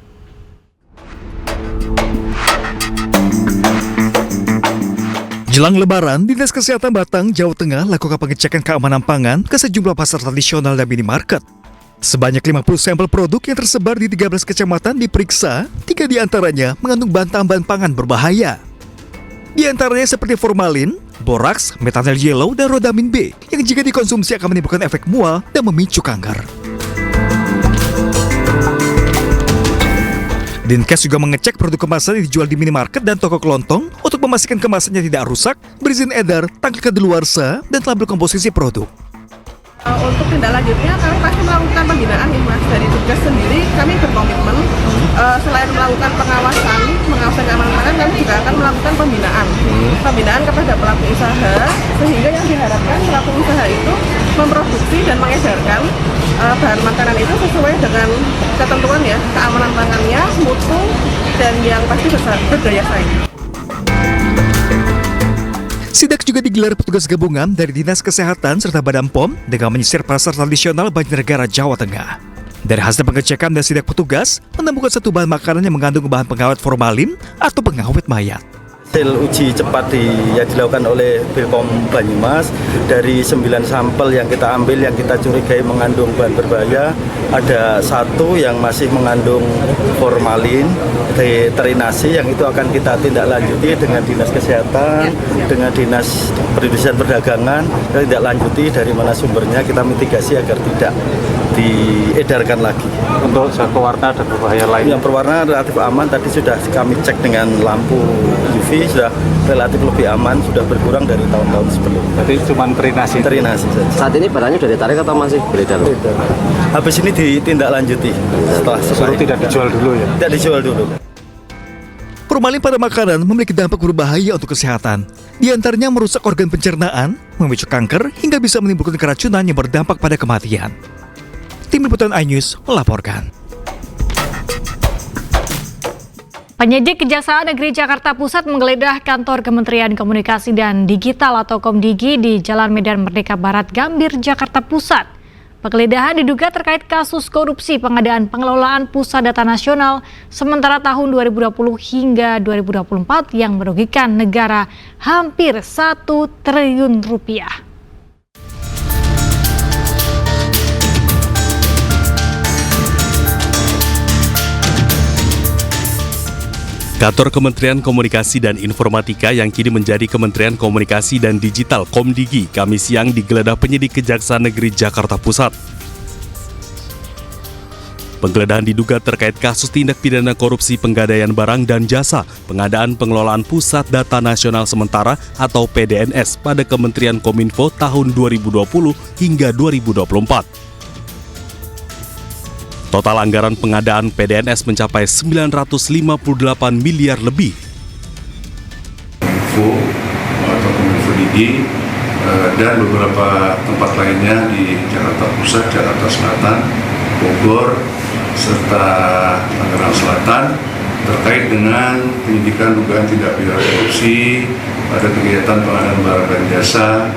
Jelang Lebaran, Dinas Kesehatan Batang, Jawa Tengah lakukan pengecekan keamanan pangan ke sejumlah pasar tradisional dan minimarket. Sebanyak 50 sampel produk yang tersebar di 13 kecamatan diperiksa, 3 diantaranya mengandung bahan tambahan pangan berbahaya. Di antaranya seperti formalin, boraks, metanol yellow, dan rodamin B yang jika dikonsumsi akan menimbulkan efek mual dan memicu kanker. Dinkes juga mengecek produk kemasan yang dijual di minimarket dan toko kelontong untuk memastikan kemasannya tidak rusak, berizin edar, tanggal kadaluarsa, dan telah berkomposisi produk. Untuk tindak lanjutnya kami pasti melakukan pembinaan nih Mas. Dari tugas sendiri kami berkomitmen selain melakukan pengawasan keamanan pangan, kami juga akan melakukan pembinaan kepada pelaku usaha, sehingga yang diharapkan pelaku usaha itu memproduksi dan mengedarkan bahan makanan itu sesuai dengan ketentuan ya, keamanan pangannya, mutu, dan yang pasti berdaya saing. Sidak juga digelar petugas gabungan dari Dinas Kesehatan serta Badan POM dengan menyisir pasar tradisional Banjarnegara, Jawa Tengah. Dari hasil pengecekan dan sidak petugas, menemukan 1 bahan makanan yang mengandung bahan pengawet formalin atau pengawet mayat. Hasil uji cepat yang dilakukan oleh Bepom Banyumas, dari 9 sampel yang kita ambil yang kita curigai mengandung bahan berbahaya, ada 1 yang masih mengandung formalin, deterinasi, yang itu akan kita tindak lanjuti dengan Dinas Kesehatan, dengan Dinas Perindustrian Perdagangan, kita tindak lanjuti dari mana sumbernya, kita mitigasi agar tidak diedarkan lagi. Untuk zat pewarna dan berbahaya lain? Yang berwarna relatif aman, tadi sudah kami cek dengan lampu UV, sudah relatif lebih aman, sudah berkurang dari tahun-tahun sebelumnya. Berarti cuma terinasi? Terinasi saja. Saat ini barangnya sudah ditarik atau masih beredar? Habis ini ditindaklanjuti setelah Suruh tidak dijual dulu ya? Tidak dijual dulu. Formalin pada makanan memiliki dampak berbahaya untuk kesehatan. Di antaranya merusak organ pencernaan, memicu kanker, hingga bisa menimbulkan keracunan yang berdampak pada kematian. Tim Liputan iNews melaporkan. Penyidik Kejaksaan Negeri Jakarta Pusat menggeledah kantor Kementerian Komunikasi dan Digital atau Komdigi di Jalan Medan Merdeka Barat, Gambir, Jakarta Pusat. Penggeledahan diduga terkait kasus korupsi pengadaan pengelolaan Pusat Data Nasional sementara tahun 2020 hingga 2024 yang merugikan negara hampir 1 triliun rupiah. Kantor Kementerian Komunikasi dan Informatika yang kini menjadi Kementerian Komunikasi dan Digital Komdigi Kamis siang digeledah penyidik Kejaksaan Negeri Jakarta Pusat. Penggeledahan diduga terkait kasus tindak pidana korupsi penggadaian barang dan jasa, pengadaan pengelolaan Pusat Data Nasional Sementara atau PDNS pada Kementerian Kominfo tahun 2020 hingga 2024. Total anggaran pengadaan PDNS mencapai 958 miliar lebih. Kominfo atau Kominfo Digi dan beberapa tempat lainnya di Jakarta Pusat, Jakarta Selatan, Bogor, serta Tangerang Selatan terkait dengan penyidikan dugaan tindak pidana korupsi pada kegiatan pengadaan barang dan jasa,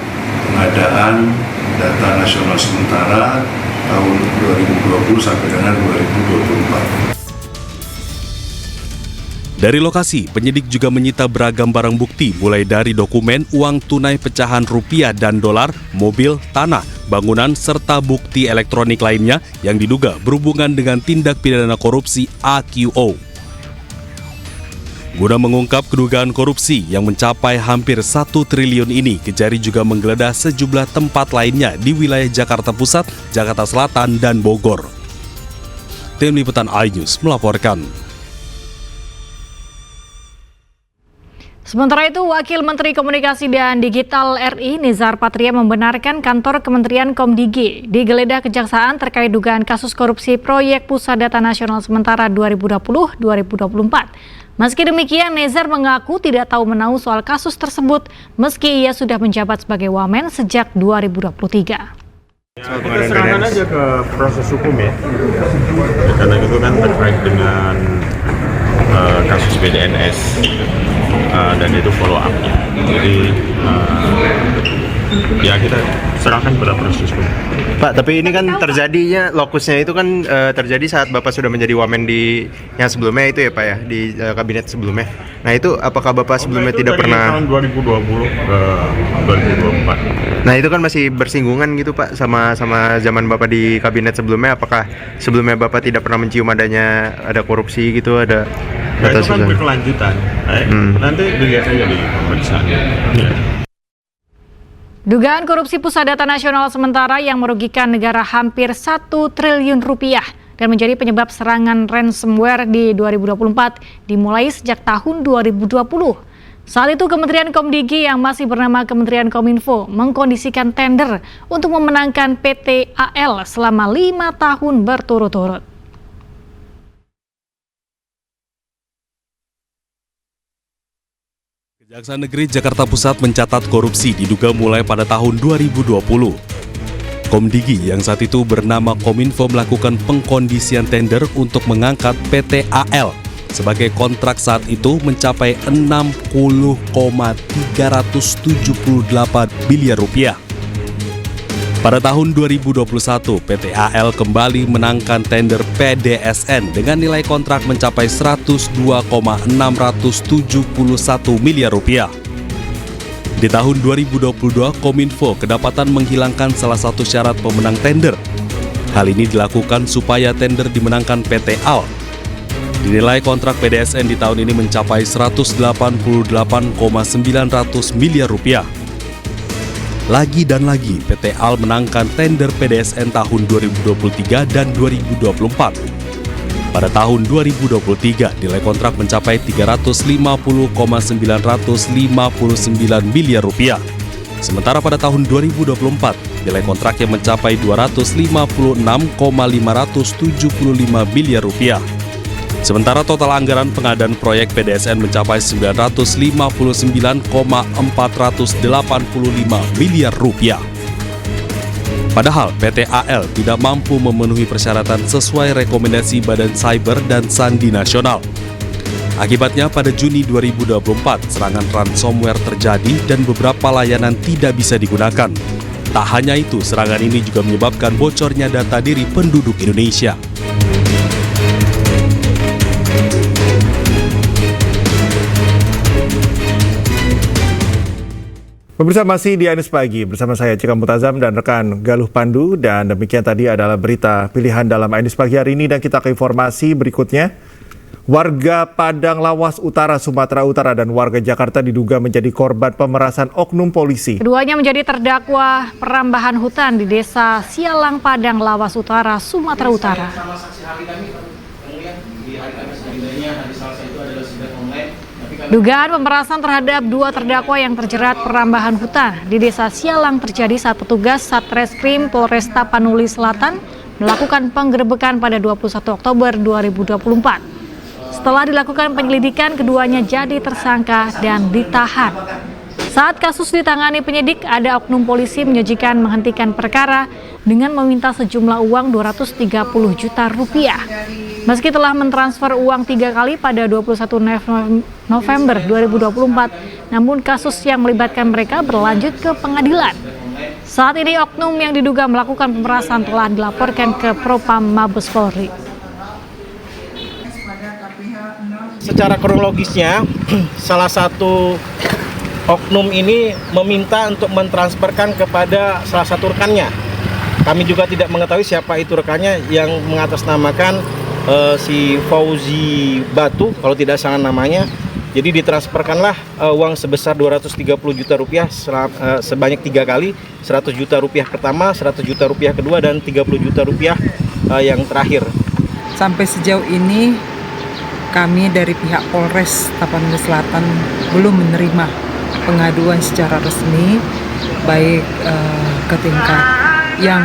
pengadaan data nasional sementara tahun 2020 sampai dengan 2024. Dari lokasi, penyidik juga menyita beragam barang bukti mulai dari dokumen, uang tunai pecahan rupiah dan dolar, mobil, tanah, bangunan, serta bukti elektronik lainnya yang diduga berhubungan dengan tindak pidana korupsi AQO. Guna mengungkap kedugaan korupsi yang mencapai hampir 1 triliun ini, Kejari juga menggeledah sejumlah tempat lainnya di wilayah Jakarta Pusat, Jakarta Selatan, dan Bogor. Tim Liputan iNews melaporkan. Sementara itu, Wakil Menteri Komunikasi dan Digital RI Nizar Patria membenarkan kantor Kementerian Komdigi digeledah Kejaksaan terkait dugaan kasus korupsi proyek Pusat Data Nasional Sementara 2020-2024. Meski demikian, Nizar mengaku tidak tahu menahu soal kasus tersebut meski ia sudah menjabat sebagai Wamen sejak 2023. Kita serahkan aja ke proses hukum ya, karena itu kan terkait dengan kasus BDNS dan itu follow up-nya. Jadi ya kita serahkan pada proses hukum. Pak, tapi ini kan terjadinya lokusnya itu kan terjadi saat Bapak sudah menjadi Wamen di yang sebelumnya itu ya Pak ya, di kabinet sebelumnya. Nah itu apakah Bapak sebelumnya tidak pernah... tahun 2020 ke 2024. Nah itu kan masih bersinggungan gitu Pak sama zaman Bapak di kabinet sebelumnya. Apakah sebelumnya Bapak tidak pernah mencium adanya ada korupsi gitu, ada... Nah, itu kan berkelanjutan. Nanti dilihat aja di pemeriksaan. Ya. Dugaan korupsi Pusat Data Nasional Sementara yang merugikan negara hampir 1 triliun rupiah dan menjadi penyebab serangan ransomware di 2024 dimulai sejak tahun 2020. Saat itu Kementerian Komdigi yang masih bernama Kementerian Kominfo mengkondisikan tender untuk memenangkan PT AL selama 5 tahun berturut-turut. Kejaksaan Negeri Jakarta Pusat mencatat korupsi diduga mulai pada tahun 2020. Komdigi yang saat itu bernama Kominfo melakukan pengkondisian tender untuk mengangkat PT AL sebagai kontrak saat itu mencapai 60,378 miliar rupiah. Pada tahun 2021, PT AL kembali menangkan tender PDSN dengan nilai kontrak mencapai 102,671 miliar rupiah. Di tahun 2022, Kominfo kedapatan menghilangkan salah satu syarat pemenang tender. Hal ini dilakukan supaya tender dimenangkan PT AL. Dinilai kontrak PDSN di tahun ini mencapai 188,900 miliar rupiah. Lagi dan lagi PT AL menangkan tender PDSN tahun 2023 dan 2024. Pada tahun 2023, nilai kontrak mencapai 350,959 miliar rupiah. Sementara pada tahun 2024, nilai kontraknya mencapai 256,575 miliar rupiah. Sementara total anggaran pengadaan proyek PDSN mencapai 959,485 miliar rupiah. Padahal PT AL tidak mampu memenuhi persyaratan sesuai rekomendasi Badan Cyber dan Sandi Nasional. Akibatnya pada Juni 2024, serangan ransomware terjadi dan beberapa layanan tidak bisa digunakan. Tak hanya itu, serangan ini juga menyebabkan bocornya data diri penduduk Indonesia. Pemirsa, masih di Anies Pagi bersama saya Cika Mutazam dan rekan Galuh Pandu, dan demikian tadi adalah berita pilihan dalam Anies Pagi hari ini, dan kita ke informasi berikutnya. Warga Padang Lawas Utara, Sumatera Utara dan warga Jakarta diduga menjadi korban pemerasan oknum polisi. Keduanya menjadi terdakwa perambahan hutan di Desa Sialang, Padang Lawas Utara, Sumatera Utara. Dugaan pemerasan terhadap dua terdakwa yang terjerat perambahan hutan di Desa Sialang terjadi saat petugas Satreskrim Polresta Panuli Selatan melakukan penggerebekan pada 21 Oktober 2024. Setelah dilakukan penyelidikan, keduanya jadi tersangka dan ditahan. Saat kasus ditangani penyidik, ada oknum polisi menyajikan menghentikan perkara dengan meminta sejumlah uang 230 juta rupiah. Meski telah mentransfer uang 3 kali pada 21 November 2024, namun kasus yang melibatkan mereka berlanjut ke pengadilan. Saat ini oknum yang diduga melakukan pemerasan telah dilaporkan ke Propam Mabes Polri. Secara kronologisnya, salah satu oknum ini meminta untuk mentransferkan kepada salah satu rekannya. Kami juga tidak mengetahui siapa itu rekannya yang mengatasnamakan si Fauzi Batu, kalau tidak salah namanya. Jadi ditransferkanlah uang sebesar 230 juta rupiah sebanyak 3 kali, 100 juta rupiah pertama, 100 juta rupiah kedua, dan 30 juta rupiah yang terakhir. Sampai sejauh ini kami dari pihak Polres Tapanuli Selatan belum menerima pengaduan secara resmi, baik ke tingkat yang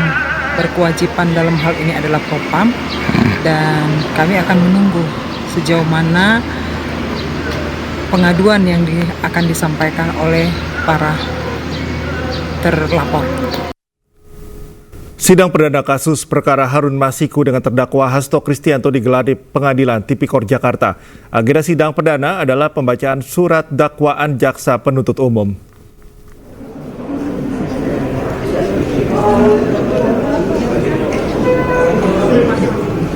berkewajiban dalam hal ini adalah Propam, dan kami akan menunggu sejauh mana pengaduan yang akan disampaikan oleh para terlapor. Sidang perdana kasus perkara Harun Masiku dengan terdakwa Hasto Kristianto digelar di Pengadilan Tipikor Jakarta. Agenda sidang perdana adalah pembacaan surat dakwaan jaksa penuntut umum.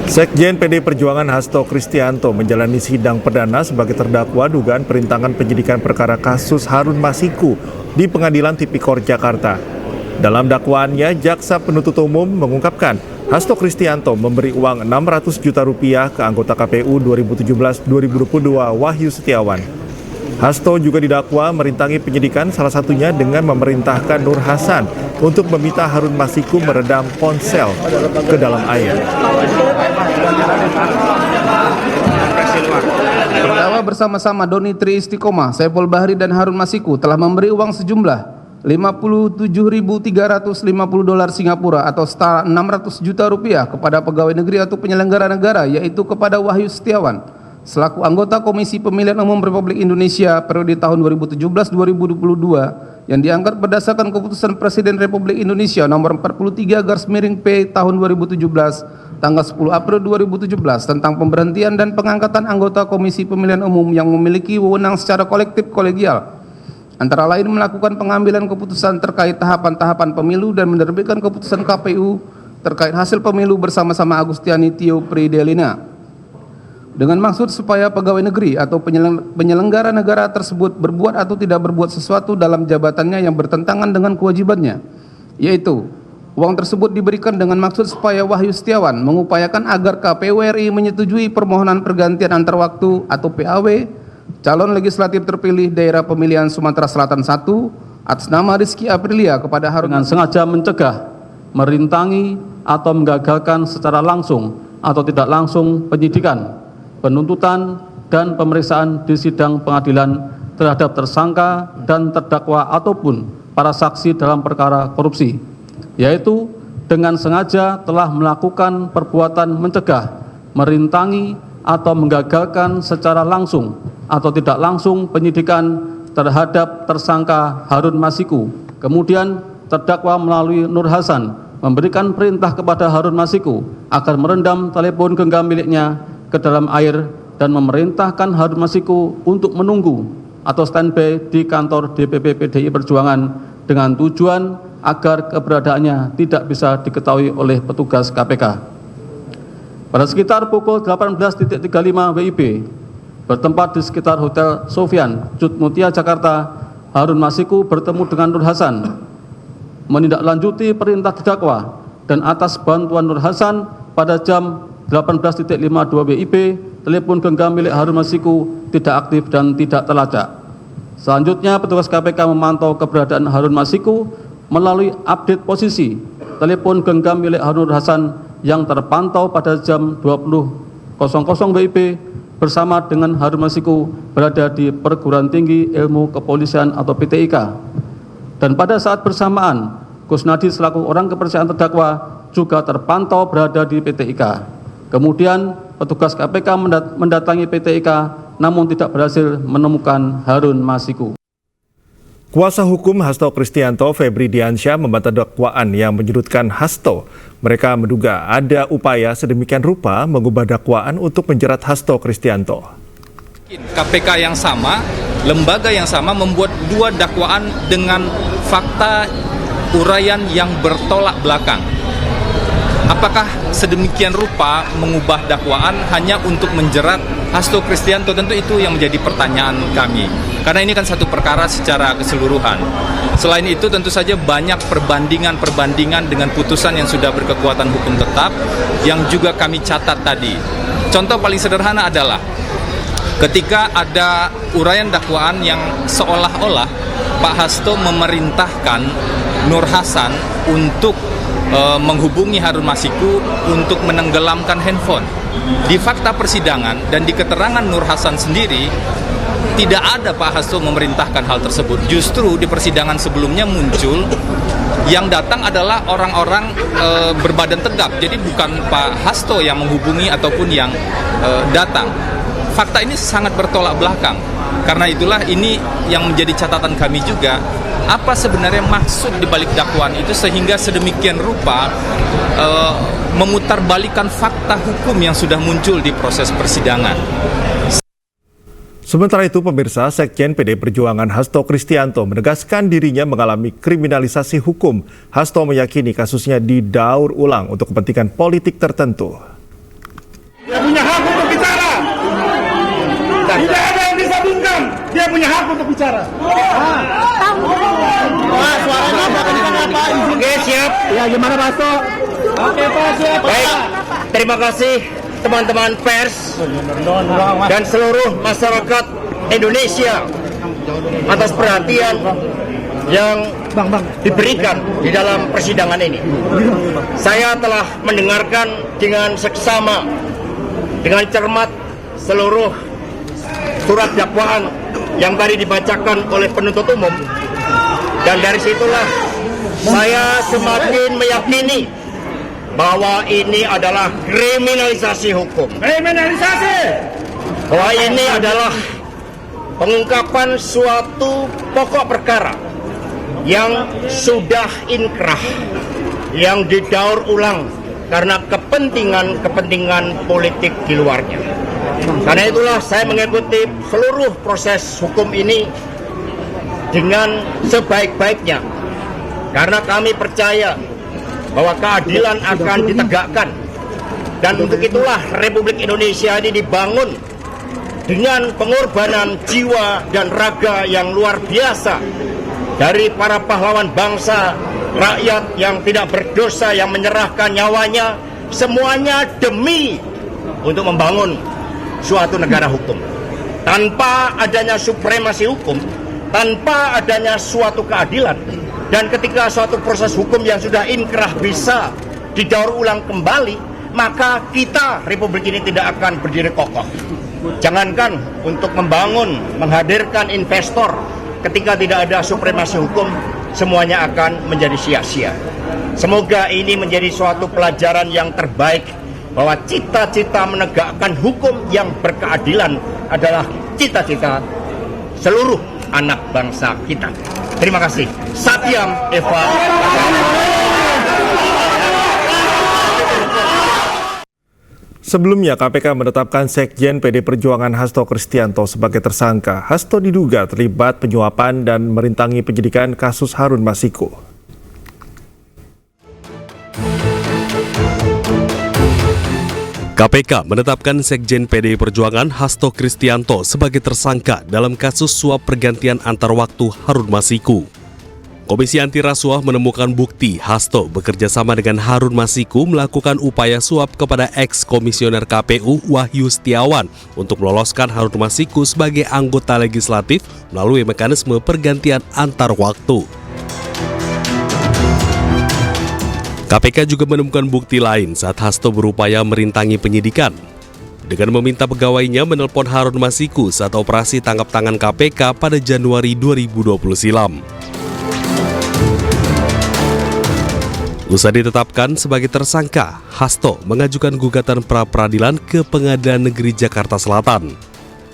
Sekjen PD Perjuangan Hasto Kristianto menjalani sidang perdana sebagai terdakwa dugaan perintangan penyidikan perkara kasus Harun Masiku di Pengadilan Tipikor Jakarta. Dalam dakwaannya, jaksa penuntut umum mengungkapkan Hasto Kristianto memberi uang 600 juta rupiah ke anggota KPU 2017-2022 Wahyu Setiawan. Hasto juga didakwa merintangi penyidikan, salah satunya dengan memerintahkan Nur Hasan untuk meminta Harun Masiku meredam ponsel ke dalam air. Terdakwa bersama-sama Doni Tri Istiqomah, Saiful Bahri dan Harun Masiku telah memberi uang sejumlah $57.350 Singapura atau setara 600 juta rupiah kepada pegawai negeri atau penyelenggara negara, yaitu kepada Wahyu Setiawan selaku anggota Komisi Pemilihan Umum Republik Indonesia periode tahun 2017-2022 yang diangkat berdasarkan keputusan Presiden Republik Indonesia nomor 43/P tahun 2017 tanggal 10 April 2017 tentang pemberhentian dan pengangkatan anggota Komisi Pemilihan Umum yang memiliki wewenang secara kolektif kolegial, antara lain melakukan pengambilan keputusan terkait tahapan-tahapan pemilu dan menerbitkan keputusan KPU terkait hasil pemilu bersama-sama Agustiani Tio Pridelina, dengan maksud supaya pegawai negeri atau penyelenggara negara tersebut berbuat atau tidak berbuat sesuatu dalam jabatannya yang bertentangan dengan kewajibannya, yaitu uang tersebut diberikan dengan maksud supaya Wahyu Setiawan mengupayakan agar KPU RI menyetujui permohonan pergantian antar waktu atau PAW calon legislatif terpilih daerah pemilihan Sumatera Selatan 1 atas nama Rizky Aprilia kepada Harun dengan sengaja mencegah, merintangi, atau menggagalkan secara langsung atau tidak langsung penyidikan, penuntutan, dan pemeriksaan di sidang pengadilan terhadap tersangka dan terdakwa ataupun para saksi dalam perkara korupsi, yaitu dengan sengaja telah melakukan perbuatan mencegah, merintangi, atau menggagalkan secara langsung atau tidak langsung penyidikan terhadap tersangka Harun Masiku. Kemudian terdakwa melalui Nur Hasan memberikan perintah kepada Harun Masiku agar merendam telepon genggam miliknya ke dalam air dan memerintahkan Harun Masiku untuk menunggu atau standby di kantor DPP PDI Perjuangan dengan tujuan agar keberadaannya tidak bisa diketahui oleh petugas KPK. Pada sekitar pukul 18.35 WIB, bertempat di sekitar Hotel Sofyan, Cut Mutia, Jakarta, Harun Masiku bertemu dengan Nur Hasan, menindaklanjuti perintah terdakwa, dan atas bantuan Nur Hasan pada jam 18.52 WIB, telepon genggam milik Harun Masiku tidak aktif dan tidak terlacak. Selanjutnya, petugas KPK memantau keberadaan Harun Masiku melalui update posisi telepon genggam milik Harun Hasan yang terpantau pada jam 20.00 WIB bersama dengan Harun Masiku berada di Perguruan Tinggi Ilmu Kepolisian atau PTIK. Dan pada saat bersamaan, Kusnadi selaku orang kepercayaan terdakwa juga terpantau berada di PTIK. Kemudian petugas KPK mendatangi PTIK namun tidak berhasil menemukan Harun Masiku. Kuasa hukum Hasto Kristianto, Febri Diansyah, membantah dakwaan yang menyudutkan Hasto. Mereka menduga ada upaya sedemikian rupa mengubah dakwaan untuk menjerat Hasto Kristianto. KPK yang sama, lembaga yang sama membuat dua dakwaan dengan fakta uraian yang bertolak belakang. Apakah sedemikian rupa mengubah dakwaan hanya untuk menjerat Hasto Kristianto? Tentu itu yang menjadi pertanyaan kami. Karena ini kan satu perkara secara keseluruhan. Selain itu tentu saja banyak perbandingan dengan putusan yang sudah berkekuatan hukum tetap yang juga kami catat tadi. Contoh paling sederhana adalah ketika ada uraian dakwaan yang seolah-olah Pak Hasto memerintahkan Nur Hasan untuk menghubungi Harun Masiku untuk menenggelamkan handphone. Di fakta persidangan dan di keterangan Nur Hasan sendiri, tidak ada Pak Hasto memerintahkan hal tersebut. Justru di persidangan sebelumnya muncul yang datang adalah orang-orang berbadan tegap. Jadi bukan Pak Hasto yang menghubungi ataupun yang datang. Fakta ini sangat bertolak belakang. Karena itulah ini yang menjadi catatan kami juga. Apa sebenarnya maksud di balik dakwaan itu sehingga sedemikian rupa memutarbalikkan fakta hukum yang sudah muncul di proses persidangan. Sementara itu, pemirsa, Sekjen PDI Perjuangan Hasto Kristianto menegaskan dirinya mengalami kriminalisasi hukum. Hasto meyakini kasusnya didaur ulang untuk kepentingan politik tertentu. Dia punya hak untuk bicara. Tidak ada yang disambungkan. Dia punya hak untuk bicara. Oke, siap. Ya, gimana Pak Hasto? Oke, Pak, siap. Baik, terima kasih teman-teman pers dan seluruh masyarakat Indonesia atas perhatian yang diberikan di dalam persidangan ini. Saya telah mendengarkan dengan seksama, dengan cermat seluruh surat dakwaan yang tadi dibacakan oleh penuntut umum, dan dari situlah saya semakin meyakini bahwa ini adalah kriminalisasi hukum. Kriminalisasi. Bahwa ini adalah pengungkapan suatu pokok perkara yang sudah inkrah, yang didaur ulang karena kepentingan politik di luarnya. Karena itulah saya mengikuti seluruh proses hukum ini dengan sebaik-baiknya. Karena kami percaya bahwa keadilan akan ditegakkan. Dan untuk itulah Republik Indonesia ini dibangun dengan pengorbanan jiwa dan raga yang luar biasa dari para pahlawan bangsa, rakyat yang tidak berdosa, yang menyerahkan nyawanya, semuanya demi untuk membangun suatu negara hukum. Tanpa adanya supremasi hukum, tanpa adanya suatu keadilan. Dan ketika suatu proses hukum yang sudah inkrah bisa didaur ulang kembali, maka kita, Republik ini tidak akan berdiri kokoh. Jangankan untuk membangun, menghadirkan investor, ketika tidak ada supremasi hukum, semuanya akan menjadi sia-sia. Semoga ini menjadi suatu pelajaran yang terbaik, bahwa cita-cita menegakkan hukum yang berkeadilan adalah cita-cita seluruh anak bangsa kita. Terima kasih. Satyam Eva. Sebelumnya, KPK menetapkan Sekjen PD Perjuangan Hasto Kristianto sebagai tersangka. Hasto diduga terlibat penyuapan dan merintangi penyidikan kasus Harun Masiku. KPK menetapkan Sekjen PDI Perjuangan Hasto Kristianto sebagai tersangka dalam kasus suap pergantian antar waktu Harun Masiku. Komisi Anti Rasuah menemukan bukti Hasto bekerja sama dengan Harun Masiku melakukan upaya suap kepada ex-komisioner KPU Wahyu Setiawan untuk meloloskan Harun Masiku sebagai anggota legislatif melalui mekanisme pergantian antar waktu. KPK juga menemukan bukti lain saat Hasto berupaya merintangi penyidikan dengan meminta pegawainya menelpon Harun Masiku saat operasi tangkap tangan KPK pada Januari 2020 silam. Usai ditetapkan sebagai tersangka, Hasto mengajukan gugatan pra-peradilan ke Pengadilan Negeri Jakarta Selatan.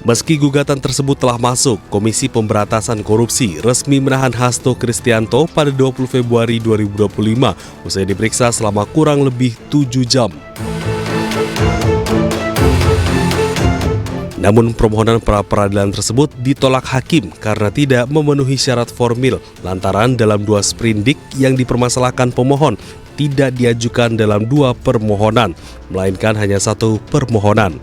Meski gugatan tersebut telah masuk, Komisi Pemberantasan Korupsi resmi menahan Hasto Kristianto pada 20 Februari 2025 usai diperiksa selama kurang lebih 7 jam. Namun permohonan pra-peradilan tersebut ditolak hakim karena tidak memenuhi syarat formil lantaran dalam 2 sprindik yang dipermasalahkan pemohon tidak diajukan dalam 2 permohonan, melainkan hanya 1 permohonan.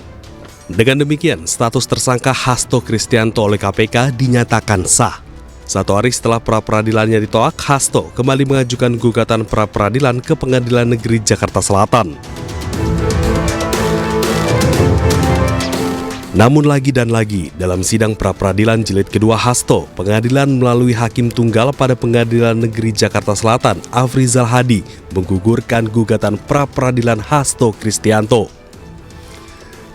Dengan demikian, status tersangka Hasto Kristianto oleh KPK dinyatakan sah. 1 hari setelah pra-peradilannya ditolak, Hasto kembali mengajukan gugatan pra-peradilan ke Pengadilan Negeri Jakarta Selatan. Namun lagi dan lagi, dalam sidang pra-peradilan jilid kedua Hasto, pengadilan melalui hakim tunggal pada Pengadilan Negeri Jakarta Selatan, Afrizal Hadi, menggugurkan gugatan pra-peradilan Hasto Kristianto.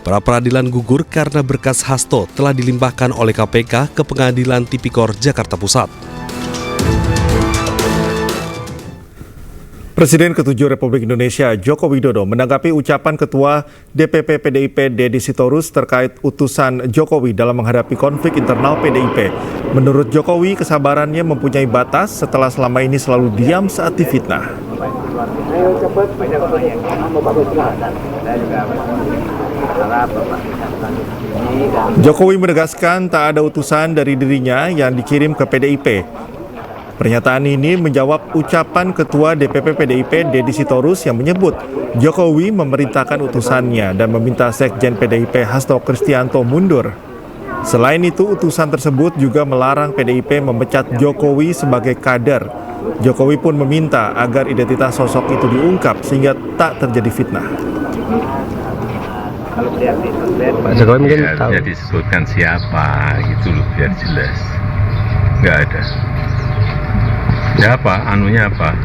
Pra-peradilan gugur karena berkas Hasto telah dilimpahkan oleh KPK ke Pengadilan Tipikor Jakarta Pusat. Presiden ke-7 Republik Indonesia Joko Widodo menanggapi ucapan Ketua DPP PDIP Deddy Sitorus terkait utusan Jokowi dalam menghadapi konflik internal PDIP. Menurut Jokowi, kesabarannya mempunyai batas setelah selama ini selalu diam saat difitnah. Jokowi menegaskan tak ada utusan dari dirinya yang dikirim ke PDIP. Pernyataan ini menjawab ucapan Ketua DPP PDIP Deddy Sitorus yang menyebut Jokowi memerintahkan utusannya dan meminta Sekjen PDIP Hasto Kristianto mundur. Selain itu, utusan tersebut juga melarang PDIP memecat Jokowi sebagai kader. Jokowi pun meminta agar identitas sosok itu diungkap sehingga tak terjadi fitnah. Pak Jokowi mungkin tahu. Ya disebutkan siapa gitu loh biar jelas. Nggak ada. Ya apa, anunya apa?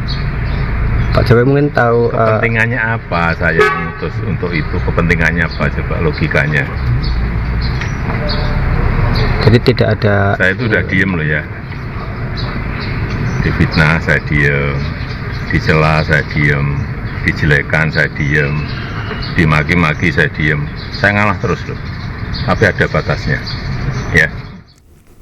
Pak Jokowi mungkin tahu kepentingannya apa saya mengutus untuk itu, kepentingannya apa coba logikanya. Jadi tidak ada. Saya itu udah diem loh ya. Difitnah saya diem, dicela saya diem, dijelekan saya diem, dimaki-maki saya diem. Saya ngalah terus loh. Tapi ada batasnya. Ya.